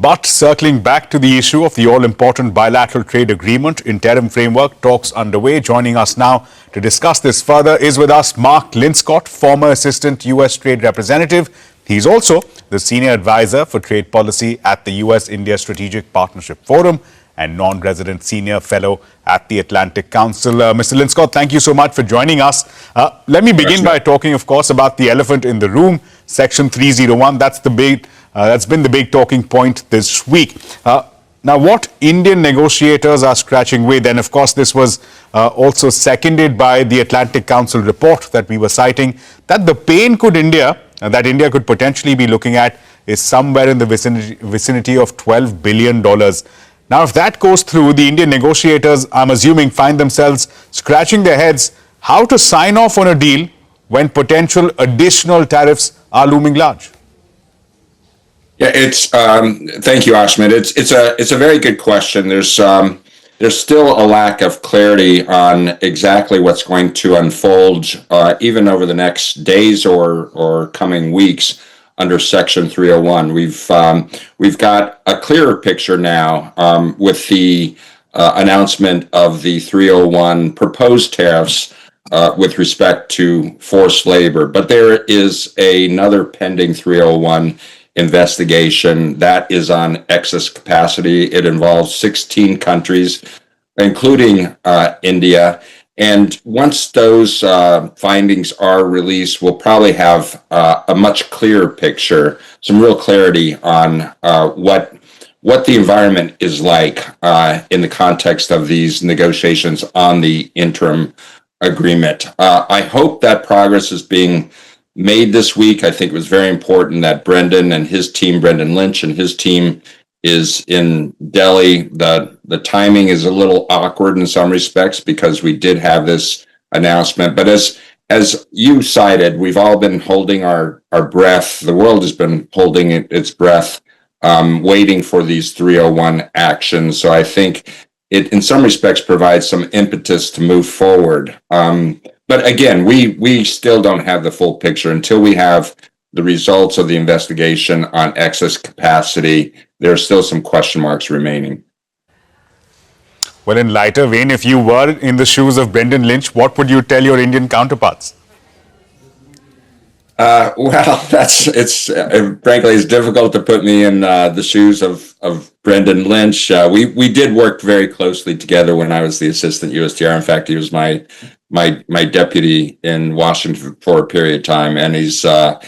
But circling back to the issue of the all-important bilateral trade agreement, interim framework talks underway. Joining us now to discuss this further is with us Mark Linscott, former assistant U.S. trade representative. He's also the senior advisor for trade policy at the U.S.-India Strategic Partnership Forum and non-resident senior fellow at the Atlantic Council. Mr. Linscott, thank you so much for joining us. Let me begin by talking, of course, about the elephant in the room, Section 301. That's been the big talking point this week. Now, what Indian negotiators are scratching with, and of course this was also seconded by the Atlantic Council report that we were citing, that the pain that India could potentially be looking at is somewhere in the vicinity of $12 billion. Now, if that goes through, the Indian negotiators, I'm assuming, find themselves scratching their heads how to sign off on a deal when potential additional tariffs are looming large. Yeah, thank you, Ashmit. It's a very good question. There's still a lack of clarity on exactly what's going to unfold, even over the next days or coming weeks under Section 301. We've got a clearer picture now with the announcement of the 301 proposed tariffs with respect to forced labor. But there is another pending 301 investigation that is on excess capacity. It involves 16 countries, including India. And once those findings are released, we'll probably have a much clearer picture, some real clarity on what the environment is like in the context of these negotiations on the interim agreement. I hope that progress is being made this week. I think it was very important that Brendan Lynch and his team is in Delhi. The timing is a little awkward in some respects because we did have this announcement. But as you cited, we've all been holding our breath. The world has been holding its breath, waiting for these 301 actions. So I think it, in some respects, provides some impetus to move forward. But again, we still don't have the full picture until we have the results of the investigation on excess capacity. There are still some question marks remaining. Well, in lighter vein, if you were in the shoes of Brendan Lynch, what would you tell your Indian counterparts? Frankly, it's difficult to put me in the shoes of Brendan Lynch. We did work very closely together when I was the assistant USTR. In fact, he was my deputy in Washington for a period of time, and he's a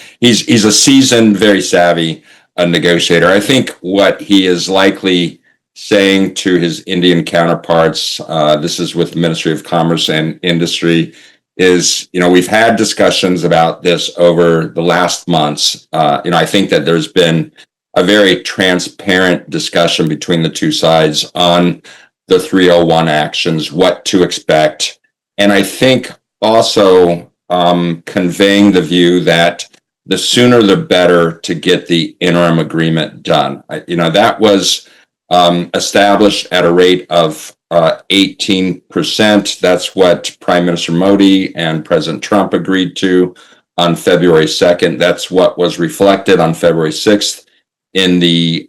seasoned, very savvy negotiator. I think what he is likely saying to his Indian counterparts, this is with the Ministry of Commerce and Industry, is, we've had discussions about this over the last months. I think that there's been a very transparent discussion between the two sides on the 301 actions, what to expect. And I think also conveying the view that the sooner the better to get the interim agreement done. That was established at a rate of 18%. That's what Prime Minister Modi and President Trump agreed to on February 2nd. That's what was reflected on February 6th in the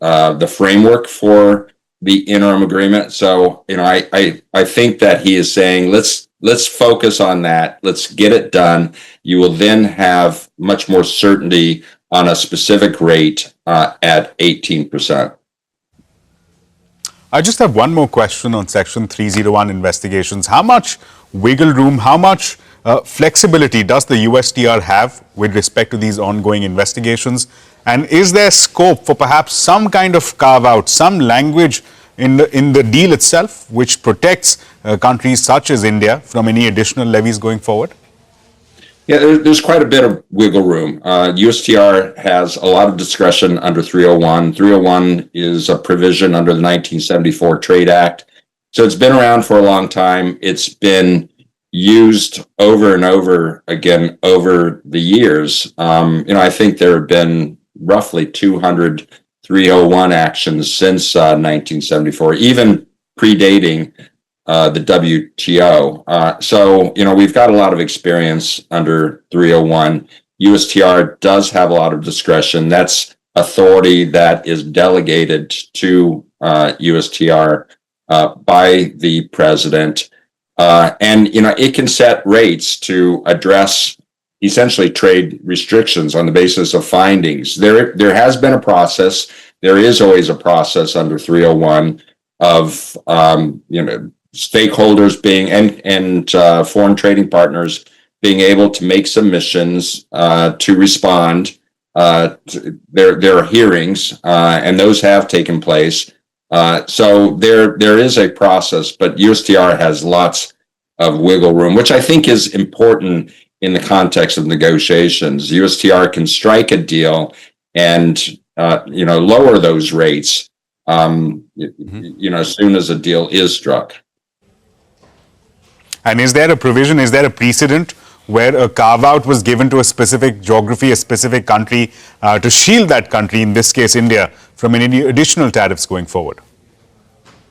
framework for the interim agreement. So, I think that he is saying, let's focus on that. Let's get it done. You will then have much more certainty on a specific rate at 18%. I just have one more question on Section 301 investigations. How much wiggle room, how much flexibility does the USTR have with respect to these ongoing investigations? And is there scope for perhaps some kind of carve-out, some language in the deal itself which protects countries such as India from any additional levies going forward? Yeah, there's quite a bit of wiggle room. USTR has a lot of discretion under 301. 301 is a provision under the 1974 Trade Act. So it's been around for a long time. It's been used over and over again over the years. I think there have been roughly 200 301 actions since 1974, even predating the WTO. So, we've got a lot of experience under 301. USTR does have a lot of discretion. That's authority that is delegated to USTR by the president. And, you know, it can set rates to address essentially trade restrictions on the basis of findings. There has been a process. There is always a process under 301 of, you know, stakeholders being and foreign trading partners being able to make submissions to respond. There are hearings, and those have taken place. So there is a process, but USTR has lots of wiggle room, which I think is important in the context of negotiations. USTR can strike a deal and you know, lower those rates you know, as soon as a deal is struck. And is there a provision, is there a precedent where a carve-out was given to a specific geography, a specific country, to shield that country, in this case India, from any additional tariffs going forward?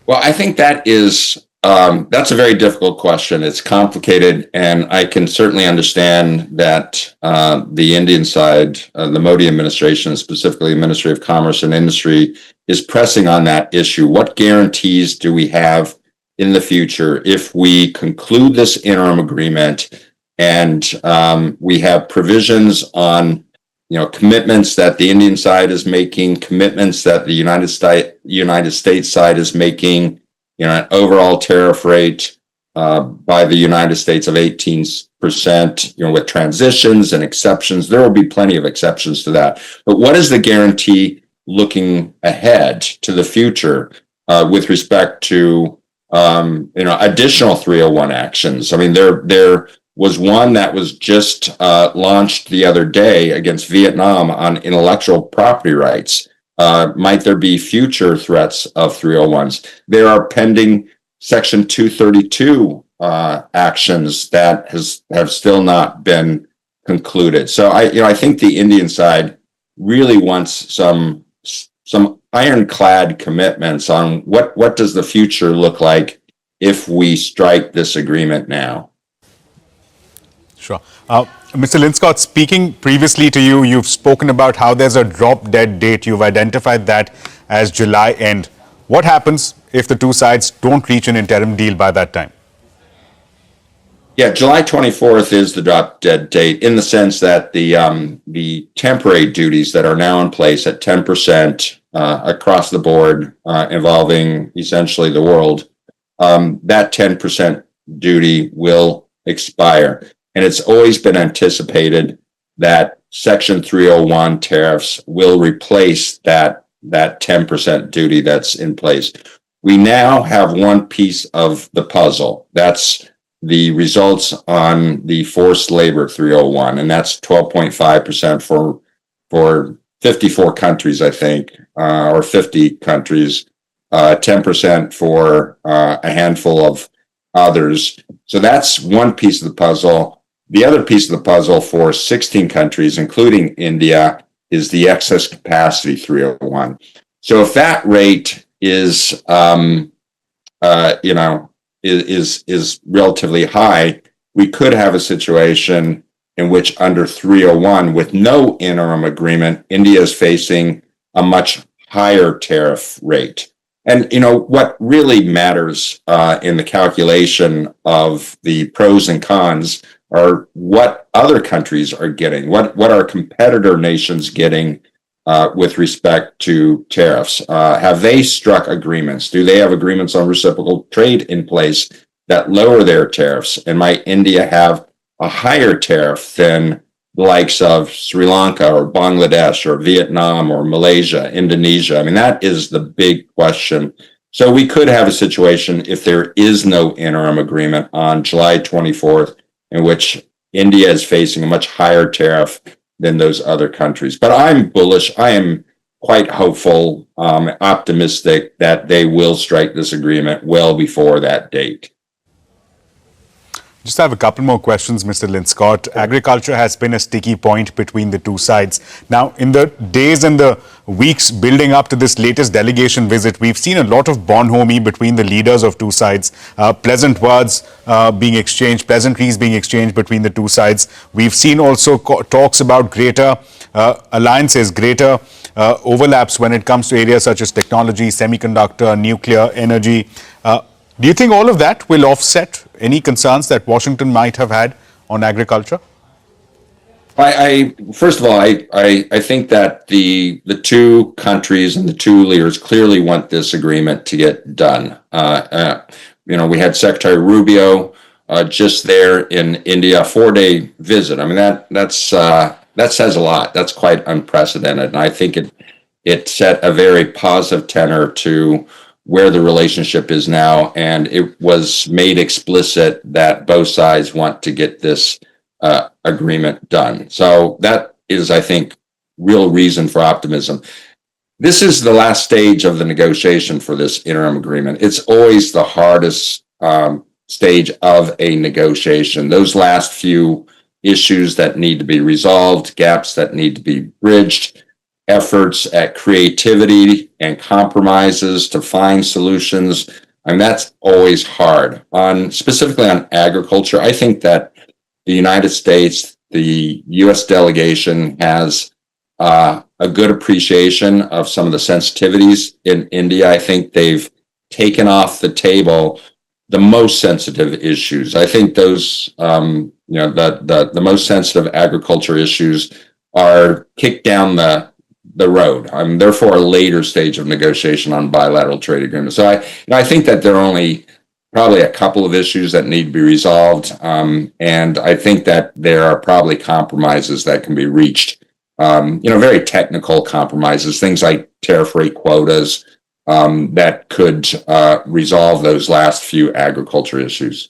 Well, I think that is, that's a very difficult question. It's complicated, and I can certainly understand that the Indian side, the Modi administration, specifically the Ministry of Commerce and Industry, is pressing on that issue. What guarantees do we have in the future if we conclude this interim agreement and we have provisions on, you know, commitments that the Indian side is making, commitments that the United States side is making, you know, an overall tariff rate by the United States of 18%, you know, with transitions and exceptions. There will be plenty of exceptions to that. But what is the guarantee looking ahead to the future with respect to, you know, additional 301 actions? I mean, there was one that was just launched the other day against Vietnam on intellectual property rights. Might there be future threats of 301s? There are pending Section 232 actions that have still not been concluded. So I think the Indian side really wants some ironclad commitments on what does the future look like if we strike this agreement now. Sure. Mr. Linscott, speaking previously to you, you've spoken about how there's a drop-dead date. You've identified that as July end. What happens if the two sides don't reach an interim deal by that time? Yeah, July 24th is the drop-dead date, in the sense that the temporary duties that are now in place at 10% across the board, involving essentially the world, that 10% duty will expire. And it's always been anticipated that Section 301 tariffs will replace that 10% duty that's in place. We now have one piece of the puzzle. That's the results on the forced labor 301, and that's 12.5% for 54 countries, I think, or 50 countries, 10% for a handful of others. So that's one piece of the puzzle. The other piece of the puzzle for 16 countries, including India, is the excess capacity 301. So if that rate is, you know, is relatively high, we could have a situation in which under 301, with no interim agreement, India is facing a much higher tariff rate. And, you know, what really matters in the calculation of the pros and cons are what other countries are getting, what are competitor nations getting with respect to tariffs. Have they struck agreements? Do they have agreements on reciprocal trade in place that lower their tariffs? And might India have a higher tariff than the likes of Sri Lanka or Bangladesh or Vietnam or Malaysia, Indonesia? I mean, that is the big question. So we could have a situation, if there is no interim agreement on July 24th, in which India is facing a much higher tariff than those other countries. But I'm bullish. I am quite hopeful, optimistic that they will strike this agreement well before that date. Just have a couple more questions, Mr. Linscott. Agriculture has been a sticky point between the two sides. Now, in the days and the weeks building up to this latest delegation visit, we've seen a lot of bonhomie between the leaders of two sides, pleasant words being exchanged, pleasantries being exchanged between the two sides. We've seen also talks about greater alliances, greater overlaps when it comes to areas such as technology, semiconductor, nuclear, energy. Do you think all of that will offset any concerns that Washington might have had on agriculture? First of all, I think that the two countries and the two leaders clearly want this agreement to get done. We had Secretary Rubio just there in India, 4-day visit. I mean, that says a lot. That's quite unprecedented, and I think it set a very positive tenor to where the relationship is now, and it was made explicit that both sides want to get this agreement done. So that is, I think, real reason for optimism. This is the last stage of the negotiation for this interim agreement. It's always the hardest stage of a negotiation. Those last few issues that need to be resolved, gaps that need to be bridged, efforts at creativity and compromises to find solutions. I mean, that's always hard. Specifically on agriculture, I think that the United States, the U.S. delegation has a good appreciation of some of the sensitivities in India. I think they've taken off the table the most sensitive issues. I think those, the most sensitive agriculture issues are kicked down the road. Therefore a later stage of negotiation on bilateral trade agreements. So I think that there are only probably a couple of issues that need to be resolved. And I think that there are probably compromises that can be reached, very technical compromises, things like tariff rate quotas that could resolve those last few agriculture issues.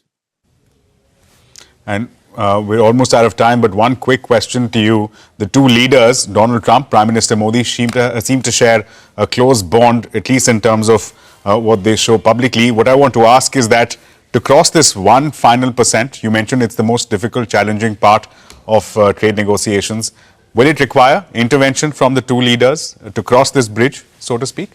And we're almost out of time, but one quick question to you. The two leaders, Donald Trump, Prime Minister Modi, seem to share a close bond, at least in terms of what they show publicly. What I want to ask is that to cross this one final percent, you mentioned it's the most difficult, challenging part of trade negotiations. Will it require intervention from the two leaders to cross this bridge, so to speak?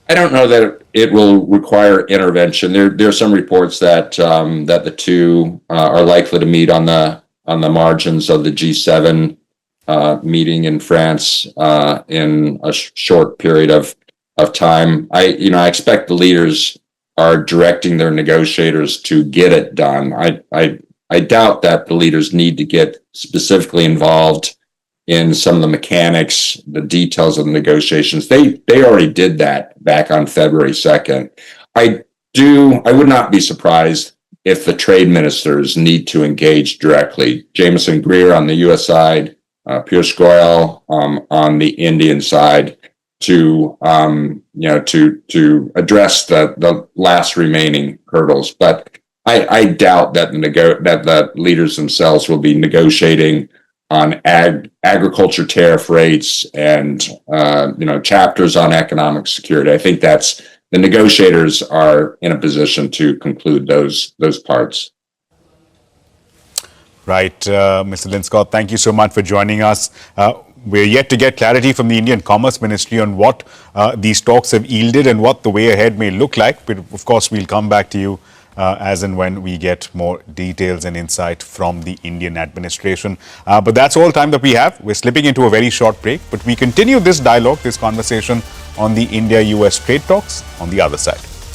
I don't know that it will require intervention. There are some reports that that the two are likely to meet on the margins of the G7 meeting in France in a short period of time. I expect the leaders are directing their negotiators to get it done. I doubt that the leaders need to get specifically involved in some of the mechanics, the details of the negotiations. They already did that back on February 2nd. I would not be surprised if the trade ministers need to engage directly. Jameson Greer on the U.S. side, Piyush Goyal on the Indian side, to address the last remaining hurdles. But I doubt that the leaders themselves will be negotiating on agriculture tariff rates and chapters on economic security. I think that's the negotiators are in a position to conclude those parts. Right, Mr. Linscott, thank you so much for joining us. We're yet to get clarity from the Indian Commerce Ministry on what these talks have yielded and what the way ahead may look like. But of course, we'll come back to you as and when we get more details and insight from the Indian administration. But that's all time that we have. We're slipping into a very short break, but we continue this dialogue, this conversation on the India-US trade talks on the other side.